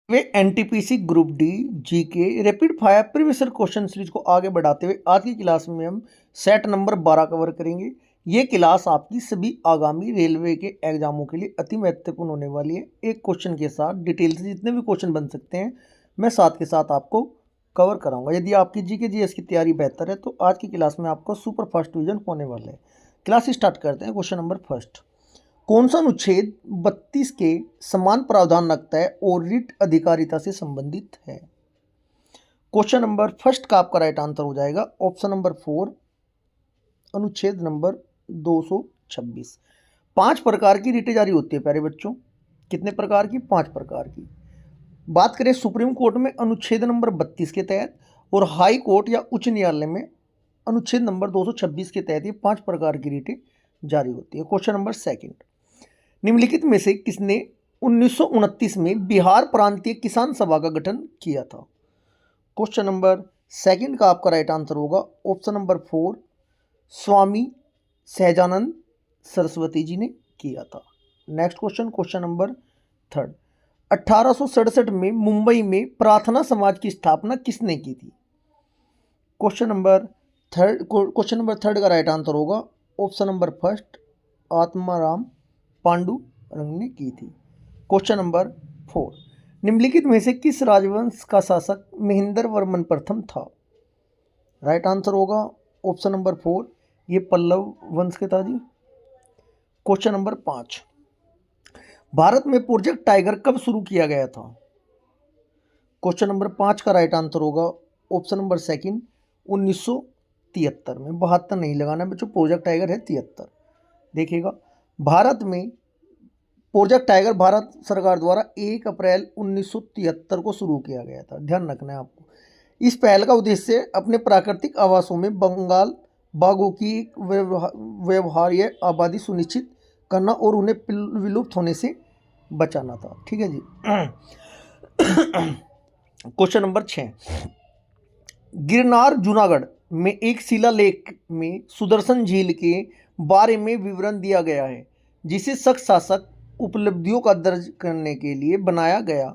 वे NTPC group D GK rapid fire previous question series को आगे बढ़ाते हुए आज की क्लास में हम सेट नंबर 12 कवर करेंगे। ये क्लास आपकी सभी आगामी रेलवे के एग्जामों के लिए अति महत्वपूर्ण होने वाली है। एक क्वेश्चन के साथ डिटेल से जितने भी क्वेश्चन बन सकते हैं मैं साथ के साथ आपको कवर कराऊंगा। यदि आपकी जीके जीएस की तैयारी बेहतर है तो आज की क्लास में आपको सुपर फास्ट डिवीजन होने वाला है। क्लास स्टार्ट करते हैं। क्वेश्चन नंबर फर्स्ट, कौन सा अनुच्छेद 32 के समान प्रावधान रखता है और रिट अधिकारिता से संबंधित है? क्वेश्चन नंबर फर्स्ट का आपका राइट आंसर हो जाएगा ऑप्शन नंबर 4, अनुच्छेद नंबर 226। 5 प्रकार की रिटें जारी होती है प्यारे बच्चों। कितने प्रकार की? 5 प्रकार की। बात करें सुप्रीम कोर्ट में अनुच्छेद नंबर 32 के तहत और हाई कोर्ट या उच्च न्यायालय में अनुच्छेद नंबर 226 के तहत ये 5 प्रकार की रिटें जारी होती है। क्वेश्चन नंबर सेकंड, निम्नलिखित में से किसने 1929 में बिहार प्रांतीय किसान सभा का गठन किया था? क्वेश्चन नंबर सेकंड का आपका राइट आंसर होगा ऑप्शन नंबर 4, स्वामी सहजानंद सरस्वती जी ने किया था। Next question, question number third, 1867 में मुंबई में प्रार्थना समाज की स्थापना किसने की थी? क्वेश्चन नंबर थर्ड का राइट आंसर होगा option number first, Atmaram Pandurang ने की थी। क्वेश्चन नंबर 4, निम्नलिखित में से किस राजवंश का शासक महेंद्र वर्मन प्रथम था? राइट आंसर होगा ऑप्शन नंबर 4, ये पल्लव वंश के था जी। क्वेश्चन नंबर 5, भारत में प्रोजेक्ट टाइगर कब शुरू किया गया था? क्वेश्चन नंबर 5 का राइट आंसर होगा ऑप्शन नंबर सेकंड, 1973 में। 72 नहीं लगाना बच्चों, प्रोजेक्ट टाइगर है 73। देखिएगा, भारत में प्रोजेक्ट टाइगर भारत सरकार द्वारा 1 अप्रैल 1973 को शुरू किया गया था। ध्यान रखना है आपको। इस पहल का उद्देश्य अपने प्राकृतिक आवासों में बंगाल बाघों की व्यवहार्य आबादी सुनिश्चित करना और उन्हें विलुप्त होने से बचाना था। ठीक है जी। क्वेश्चन नंबर 6, गिरनार जूनागढ़ में एक शिलालेख में सुदर्शन झील के बारे में विवरण दिया गया है जिसे शक शासक उपलब्धियों का दर्ज करने के लिए बनाया गया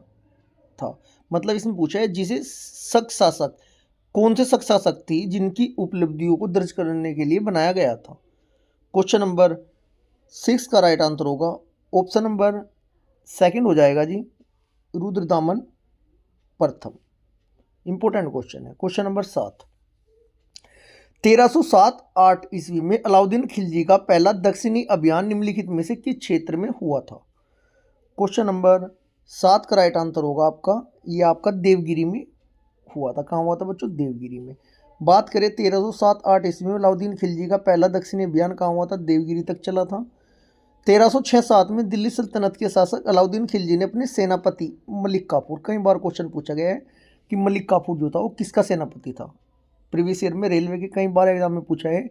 था। मतलब इसमें पूछा है जिसे शक शासक, कौन से शक शासक थी जिनकी उपलब्धियों को दर्ज करने के लिए बनाया गया था? क्वेश्चन नंबर 6 का राइट आंसर होगा ऑप्शन नंबर सेकंड हो जाएगा जी, रुद्रदामन प्रथम। इंपॉर्टेंट क्वेश्चन है। क्वेश्चन नंबर 7, 1307-8 ईस्वी में अलाउद्दीन खिलजी का पहला दक्षिणी अभियान निम्नलिखित में से किस क्षेत्र में हुआ था? क्वेश्चन नंबर 7 का राइट आंसर होगा आपका, ये आपका देवगिरी में हुआ था। कहाँ हुआ था बच्चों? देवगिरी में। बात करें 1307-8 ईस्वी में अलाउद्दीन खिलजी का पहला दक्षिणी अभियान कहाँ हुआ था? देवगिरी तक चला था। 1306-7 में दिल्ली सल्तनत के शासक अलाउद्दीन खिलजी ने अपने सेनापति मलिक काफूर, कई बार क्वेश्चन पूछा गया है कि मलिक काफूर जो था वो किसका सेनापति था। प्रीवियस ईयर में रेलवे के कई बार एग्जाम में पूछा है।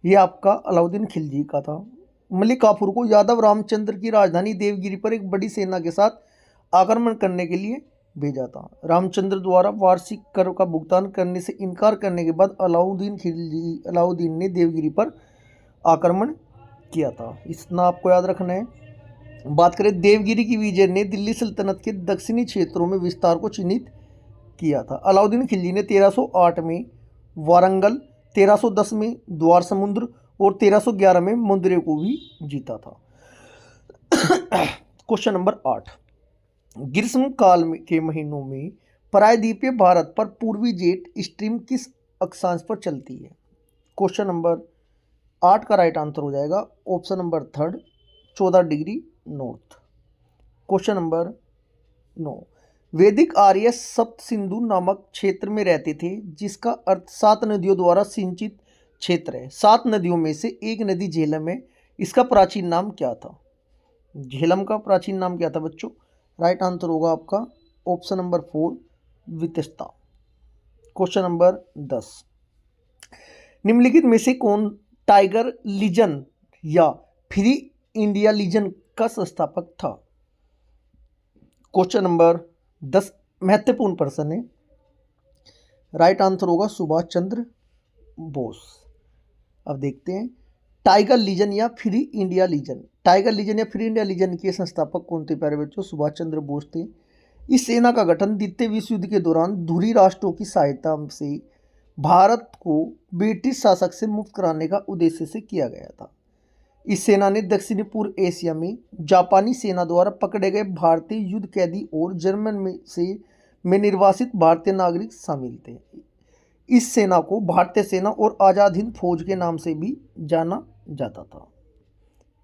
ये आपका अलाउद्दीन खिलजी का था। मलिक काफूर को यादव रामचंद्र की राजधानी देवगिरी पर एक बड़ी सेना के साथ आक्रमण करने के लिए भेजा था। रामचंद्र द्वारा वार्षिक कर का भुगतान करने से इनकार करने के बाद अलाउद्दीन ने देवगिरी पर आक्रमण किया था। इतना आपको याद रखना है। बात करें देवगिरी की विजय ने दिल्ली सल्तनत के दक्षिणी क्षेत्रों में विस्तार को चिन्हित किया था। अलाउद्दीन खिलजी ने 1308 में वारंगल, 1310 में द्वार समुद्र और 1311 में मुंदरे को भी जीता था। क्वेश्चन नंबर 8, ग्रीष्म काल के महीनों में प्रायद्वीपीय भारत पर पूर्वी जेट स्ट्रीम किस अक्षांश पर चलती है? क्वेश्चन नंबर 8 का राइट आंसर हो जाएगा option number third, 14 degree north. Question number 9, वैदिक आर्य सप्त सिंधु नामक क्षेत्र में रहते थे जिसका अर्थ 7 नदियों द्वारा सिंचित क्षेत्र है। 7 नदियों में से एक नदी झेलम है। इसका प्राचीन नाम क्या था? झेलम का प्राचीन नाम क्या था बच्चों? राइट आंसर होगा आपका option number 4, Vitasta. Question number 10, निम्नलिखित में से कौन टाइगर लीजन या फ्री इंडिया लीजन का संस्थापक था? क्वेश्चन नंबर 10 महत्वपूर्ण प्रश्न है। राइट आंसर होगा सुभाष चंद्र बोस। अब देखते हैं टाइगर लीजन या free India legion. Tiger legion या फ्री इंडिया लीजन के संस्थापक कौन थे प्यारे बच्चों? सुभाष चंद्र बोस थे। इस सेना का गठन द्वितीय विश्व युद्ध के दौरान धुरी राष्ट्रों की सहायता से भारत को ब्रिटिश शासक से मुक्त कराने का उद्देश्य से किया गया था। इस सेना ने दक्षिणी पूर्व एशिया में जापानी सेना द्वारा पकड़े गए भारतीय युद्ध कैदी और जर्मन में निर्वासित भारतीय नागरिक शामिल थे। इस सेना को भारतीय सेना और आज़ाद हिंद फौज के नाम से भी जाना जाता था।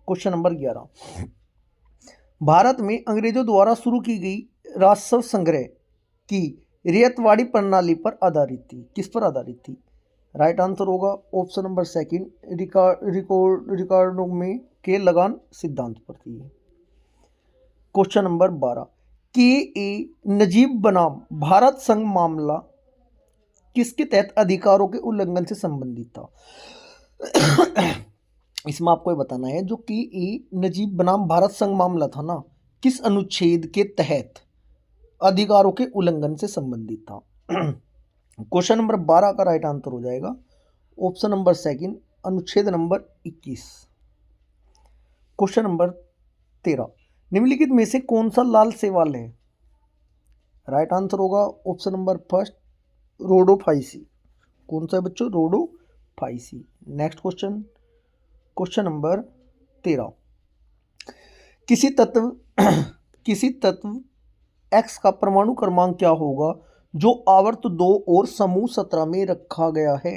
क्वेश्चन नंबर 11, भारत में अंग्रेजों द्वारा शुरू की गई राजस्व संग्रह की रियायतवाड़ी प्रणाली पर आधारित थी। किस पर आधारित थी? राइट आंसर होगा ऑप्शन नंबर सेकंड, रिकॉर्डों में के लगान सिद्धांत पर थी। क्वेश्चन नंबर 12, के नजीब बनाम भारत संघ मामला किसके तहत अधिकारों के उल्लंघन से संबंधित था? इसमें आपको ये बताना है, जो के नजीब बनाम भारत संघ मामला था ना, किस अनुच्छेद के तहत अधिकारों के उल्लंघन से संबंधित था? क्वेश्चन नंबर 12 का राइट आंसर हो जाएगा ऑप्शन नंबर सेकंड, अनुच्छेद नंबर 21। क्वेश्चन नंबर 13, निम्नलिखित में से कौन सा लाल शैवाल है? राइट आंसर होगा ऑप्शन नंबर फर्स्ट, रोडोफाइसी। कौन सा है बच्चों? Rhodophyceae. Next question, question number 13, किसी तत्व X का परमाणु क्रमांक क्या होगा जो आवर्त 2 और समूह 17 में रखा गया है?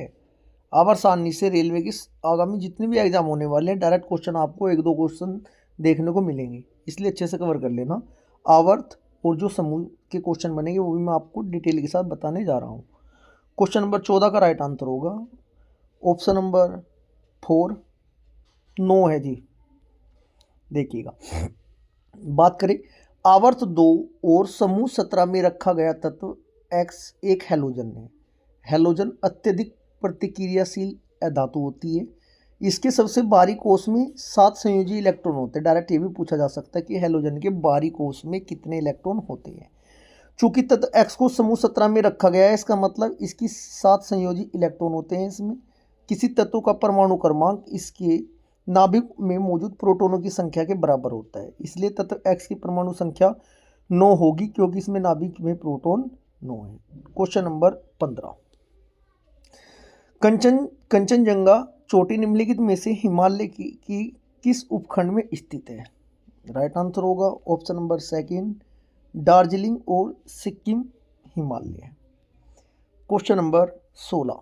आवर्त सारणी से रेलवे की आगामी जितने भी एग्जाम होने वाले हैं, डायरेक्ट क्वेश्चन आपको 1-2 क्वेश्चन देखने को मिलेंगे, इसलिए अच्छे से कवर कर लेना। आवर्त और जो समूह के क्वेश्चन बनेंगे वो भी मैं आपको डिटेल के साथ बताने जा रहा हूँ। क्वेश्चन नंबर 14 का राइट आंसर होगा ऑप्शन नंबर 4, 9 है जी। देखिएगा, बात करें आवर्त 2 और समूह 17 में रखा गया तत्व X एक हैलोजन है। हैलोजन अत्यधिक प्रतिक्रियाशील धातु होती है। इसके सबसे बाहरी कोष में 7 संयोजी इलेक्ट्रॉन होते हैं। डायरेक्ट ये भी पूछा जा सकता है कि हैलोजन के बाहरी कोष में कितने इलेक्ट्रॉन होते हैं। चूंकि तत्व X को समूह 17 में रखा गया है, इसका मतलब इसकी 7 संयोजी इलेक्ट्रॉन होते हैं। इसमें किसी तत्व का परमाणु क्रमांक इसके नाभिक में मौजूद प्रोटॉनों की संख्या के बराबर होता है, इसलिए तत्व X की परमाणु संख्या 9 होगी, क्योंकि इसमें नाभिक में प्रोटॉन 9 है। क्वेश्चन नंबर 15, कंचनजंगा चोटी निम्नलिखित में से हिमालय की किस उपखंड में स्थित है? राइट आंसर होगा ऑप्शन नंबर सेकंड, दार्जिलिंग और सिक्किम हिमालय। क्वेश्चन नंबर 16,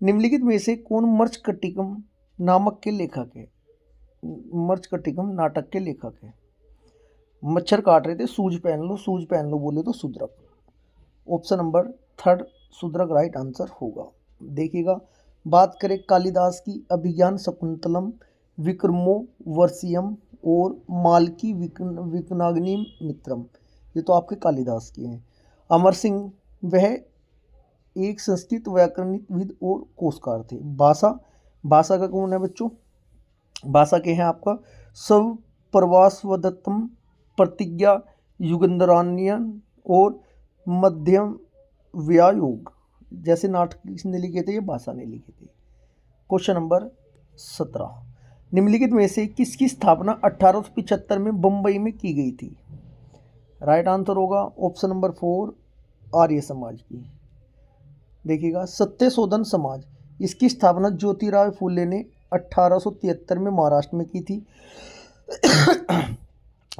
निम्नलिखित में से कौन मर्चकटिकम नामक के लेखक है? मर्चकटिकम नाटक के लेखक है। मच्छर काट रहे थे, सूज पहन लो बोले तो Shudraka. Option number 3 Shudraka right answer होगा। देखिएगा, बात करें कालिदास की अभिज्ञान शकुंतलम, विक्रमो वर्षियम और मालकी विकनाग्नि मित्रम, ये तो आपके कालिदास के हैं। अमर सिंह वह एक संस्कृत व्याकरणविद और कोशकार थे। भाषा का कौन है बच्चों? भाषा के हैं आपका सब प्रवासवदत्तम, प्रतिज्ञा, युगंधरान्यन और मध्यम व्यायोग जैसे नाटक किसने लिखे थे? ये भाषा ने लिखे थे। क्वेश्चन नंबर 17, निम्नलिखित में से किसकी स्थापना 1875 में बम्बई में की गई थी? राइट आंसर होगा ऑप्शन नंबर 4, आर्य समाज की। देखिएगा, सत्यशोधन समाज, इसकी स्थापना ज्योतिराव फूले ने 1873 में महाराष्ट्र में की थी।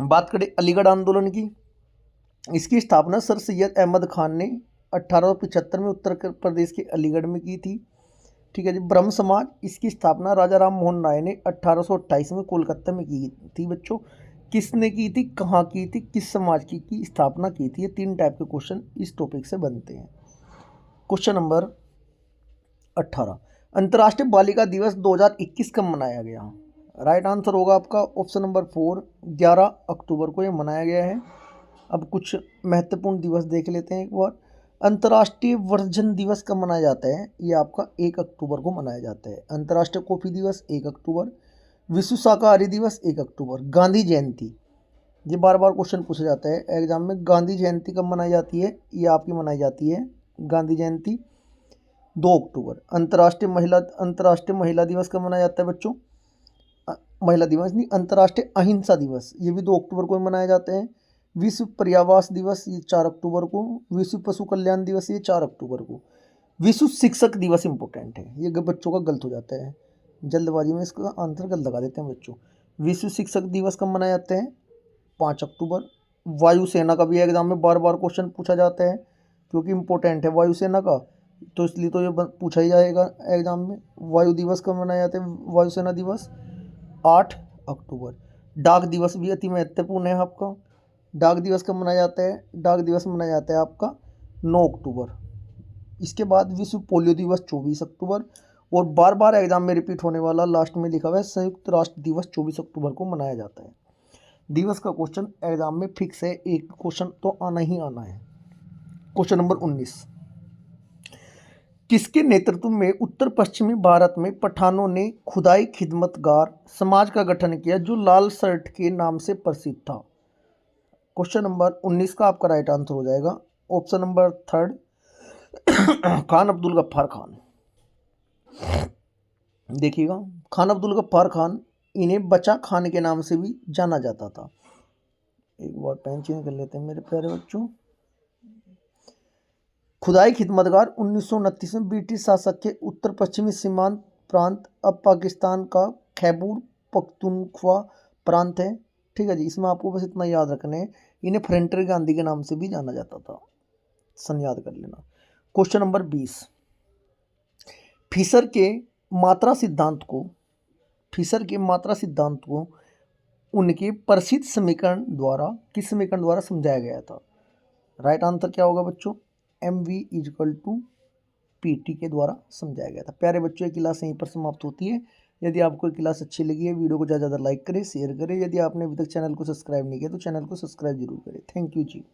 बात करें अलीगढ़ आंदोलन की, इसकी स्थापना सर सैयद अहमद खान ने 1875 में उत्तर प्रदेश के अलीगढ़ में की थी। ठीक है जी। ब्रह्म समाज, इसकी स्थापना राजा राम मोहन राय ने 1828 में कोलकाता में की थी। बच्चों, किसने की थी, कहाँ की थी, किस समाज की स्थापना की थी? ये 3 टाइप के क्वेश्चन इस टॉपिक से बनते हैं। क्वेश्चन नंबर 18, अंतर्राष्ट्रीय बालिका दिवस 2021 कब मनाया गया? राइट आंसर होगा आपका ऑप्शन नंबर 4, 11 अक्टूबर को ये मनाया गया है। अब कुछ महत्वपूर्ण दिवस देख लेते हैं एक बार। अंतर्राष्ट्रीय वर्जन दिवस कब मनाया जाता है? ये आपका 1 अक्टूबर को मनाया जाता है। अंतर्राष्ट्रीय कॉफ़ी दिवस 1 अक्टूबर, विश्व शाकाहारी दिवस 1 अक्टूबर, गांधी जयंती, ये बार बार क्वेश्चन पूछा जाता है एग्जाम में, गांधी जयंती कब मनाई जाती है? ये आपकी मनाई जाती है गांधी जयंती 2 अक्टूबर। अंतर्राष्ट्रीय महिला दिवस कब मनाया जाता है बच्चों? महिला दिवस नहीं, अंतर्राष्ट्रीय अहिंसा दिवस, ये भी 2 अक्टूबर को मनाया जाता है। विश्व पर्यावास दिवस ये 4 अक्टूबर को। विश्व पशु कल्याण दिवस ये 4 अक्टूबर को। विश्व शिक्षक दिवस इंपॉर्टेंट है, ये बच्चों का गलत हो जाता है, जल्दबाजी में इसका आंसर गलत लगा देते हैं बच्चों। विश्व शिक्षक दिवस कब मनाए जाते हैं? 5 अक्टूबर। वायुसेना का भी एग्जाम में बार बार क्वेश्चन पूछा जाता है, क्योंकि इम्पोर्टेंट है वायुसेना का, तो इसलिए तो ये पूछा ही जाएगा एग्जाम में। वायु दिवस कब मनाया जाता है? वायुसेना दिवस 8 अक्टूबर। डाक दिवस भी अति महत्वपूर्ण है आपका। डाक दिवस कब मनाया जाता है? डाक दिवस मनाया जाता है आपका 9 अक्टूबर। इसके बाद विश्व पोलियो दिवस 24 अक्टूबर। और बार बार एग्जाम में रिपीट होने वाला लास्ट में लिखा हुआ है संयुक्त राष्ट्र दिवस 24 अक्टूबर को मनाया जाता है। दिवस का क्वेश्चन एग्जाम में फिक्स है, एक क्वेश्चन तो आना ही आना है। क्वेश्चन नंबर 19, किसके नेतृत्व में उत्तर पश्चिमी भारत में पठानों ने खुदाई खिदमतगार समाज का गठन किया जो लाल शर्ट के नाम से प्रसिद्ध था? क्वेश्चन नंबर 19 का आपका राइट आंसर हो जाएगा ऑप्शन नंबर 3 खान अब्दुल गफ्फार खान। देखिएगा, खान अब्दुल गफ्फार खान, इन्हें बचा खान के नाम से भी जाना जाता था। एक बार पेन चेंज कर लेते हैं मेरे प्यारे बच्चों। खुदाई खिदमतगार 1929 में ब्रिटिश शासक के उत्तर पश्चिमी सीमांत प्रांत अब पाकिस्तान का खैबर पख्तूनख्वा प्रांत है। ठीक है जी, इसमें आपको बस इतना याद रखना है, इन्हें फ्रंटियर गांधी के नाम से भी जाना जाता था, सन याद कर लेना। क्वेश्चन नंबर 20, फिशर के मात्रा सिद्धांत को उनके प्रसिद्ध समीकरण द्वारा किस समीकरण द्वारा समझाया गया था? राइट आंसर क्या होगा बच्चों? mv=pt के द्वारा समझाया गया था। प्यारे बच्चों, ये क्लास यहीं पर समाप्त होती है। यदि आपको ये क्लास अच्छी लगी है, वीडियो को ज़्यादा ज़्यादा लाइक करें, शेयर करें। यदि आपने अभी तक चैनल को सब्सक्राइब नहीं किया तो चैनल को सब्सक्राइब जरूर करें। Thank you ji.